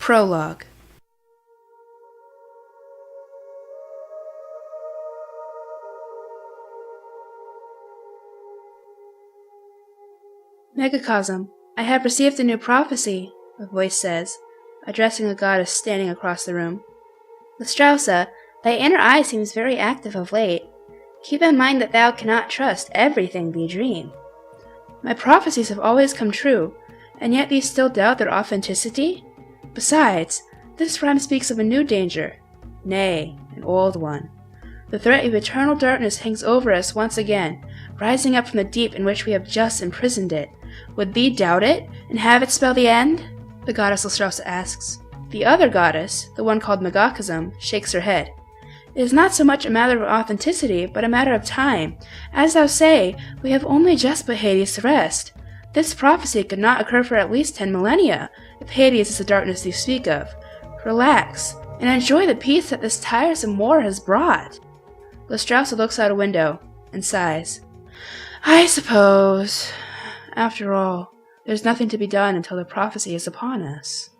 Prologue. Megacosm, I have received a new prophecy, a voice says, addressing a goddess standing across the room. Lestrausa, thy inner eye seems very active of late. Keep in mind that thou cannot trust everything thee dream. My prophecies have always come true, and yet thee still doubt their authenticity? Besides, this rhyme speaks of a new danger, nay, an old one. The threat of eternal darkness hangs over us once again, rising up from the deep in which we have just imprisoned it. Would thee doubt it, and have it spell the end? The goddess Lestrausa asks. The other goddess, the one called Megacosm, shakes her head. It is not so much a matter of authenticity, but a matter of time. As thou say, we have only just put Hades to rest. This prophecy could not occur for at least 10 millennia, if Hades is the darkness you speak of. Relax, and enjoy the peace that this tiresome war has brought. Lestrausa looks out a window, and sighs. I suppose. After all, there's nothing to be done until the prophecy is upon us.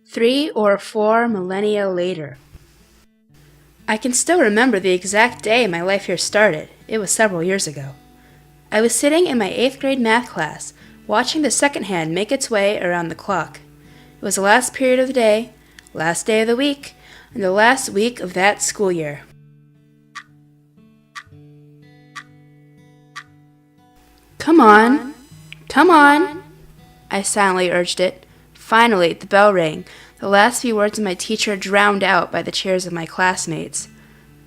3 or 4 millennia later. I can still remember the exact day my life here started. It was several years ago. I was sitting in my 8th grade math class, watching the second hand make its way around the clock. It was the last period of the day, last day of the week, and the last week of that school year. Come on, come on, I silently urged it. Finally, the bell rang, the last few words of my teacher drowned out by the cheers of my classmates.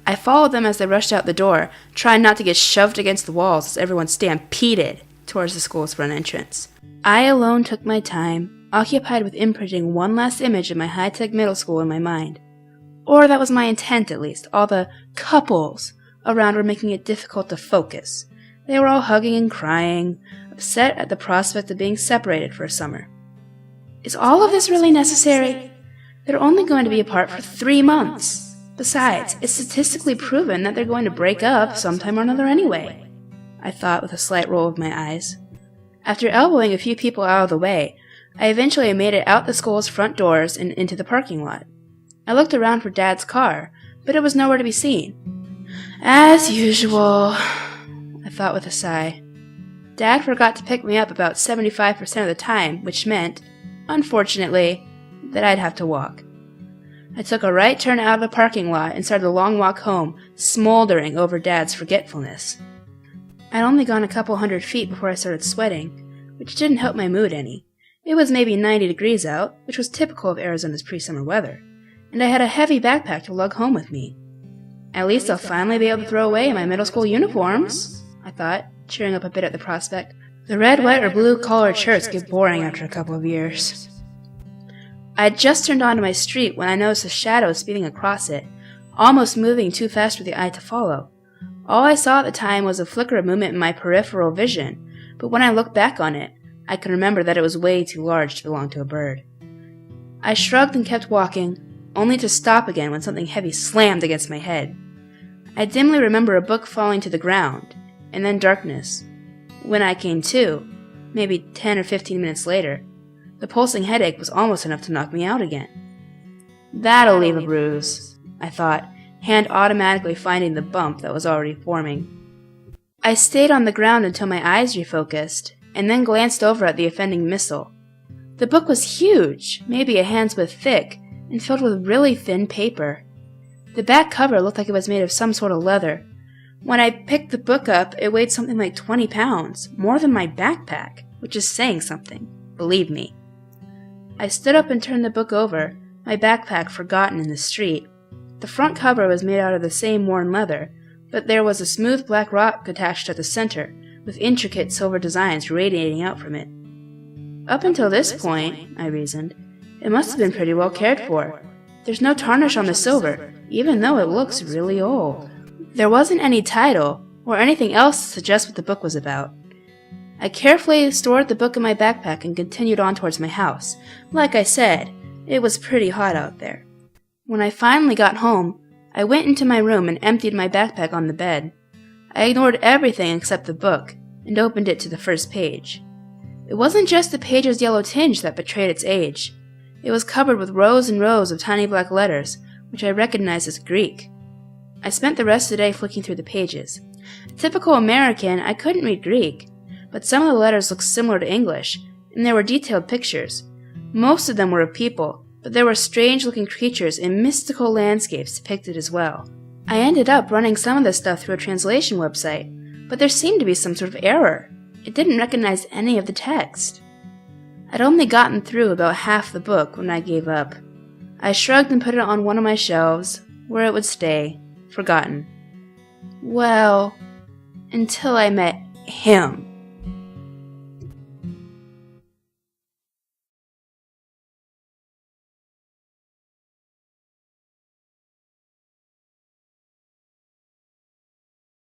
I followed them as they rushed out the door, trying not to get shoved against the walls as everyone stampeded towards the school's front entrance. I alone took my time, occupied with imprinting one last image of my high-tech middle school in my mind. Or that was my intent, at least. All the couples around were making it difficult to focus. They were all hugging and crying, upset at the prospect of being separated for a summer. Is all of this really necessary? They're only going to be apart for 3 months. Besides, it's statistically proven that they're going to break up sometime or another anyway, I thought with a slight roll of my eyes. After elbowing a few people out of the way, I eventually made it out the school's front doors and into the parking lot. I looked around for Dad's car, but it was nowhere to be seen. As usual, I thought with a sigh. Dad forgot to pick me up about 75% of the time, which meant, unfortunately, that I'd have to walk. I took a right turn out of the parking lot and started the long walk home, smoldering over Dad's forgetfulness. I'd only gone a couple 100 feet before I started sweating, which didn't help my mood any. It was maybe 90 degrees out, which was typical of Arizona's pre-summer weather, and I had a heavy backpack to lug home with me. At least I'll finally be able to throw away my middle school uniforms, I thought, cheering up a bit at the prospect. The red, white, or blue collared shirts get boring after a couple of years. I had just turned onto my street when I noticed a shadow speeding across it, almost moving too fast for the eye to follow. All I saw at the time was a flicker of movement in my peripheral vision, but when I looked back on it, I could remember that it was way too large to belong to a bird. I shrugged and kept walking, only to stop again when something heavy slammed against my head. I dimly remember a book falling to the ground, and then darkness. When I came to, maybe 10 or 15 minutes later, the pulsing headache was almost enough to knock me out again. That'll leave a bruise, I thought, hand automatically finding the bump that was already forming. I stayed on the ground until my eyes refocused, and then glanced over at the offending missile. The book was huge, maybe a hand's width thick, and filled with really thin paper. The back cover looked like it was made of some sort of leather. When I picked the book up, it weighed something like 20 pounds, more than my backpack, which is saying something, believe me. I stood up and turned the book over, my backpack forgotten in the street. The front cover was made out of the same worn leather, but there was a smooth black rock attached at the center, with intricate silver designs radiating out from it. Up until this point, I reasoned, it must have been pretty well cared for. There's no tarnish on the silver, even though it looks really old. There wasn't any title, or anything else to suggest what the book was about. I carefully stored the book in my backpack and continued on towards my house. Like I said, it was pretty hot out there. When I finally got home, I went into my room and emptied my backpack on the bed. I ignored everything except the book, and opened it to the first page. It wasn't just the page's yellow tinge that betrayed its age. It was covered with rows and rows of tiny black letters, which I recognized as Greek. I spent the rest of the day flicking through the pages. A typical American, I couldn't read Greek, but some of the letters looked similar to English, and there were detailed pictures. Most of them were of people, but there were strange-looking creatures and mystical landscapes depicted as well. I ended up running some of this stuff through a translation website, but there seemed to be some sort of error. It didn't recognize any of the text. I'd only gotten through about half the book when I gave up. I shrugged and put it on one of my shelves, where it would stay, forgotten. Well, until I met him.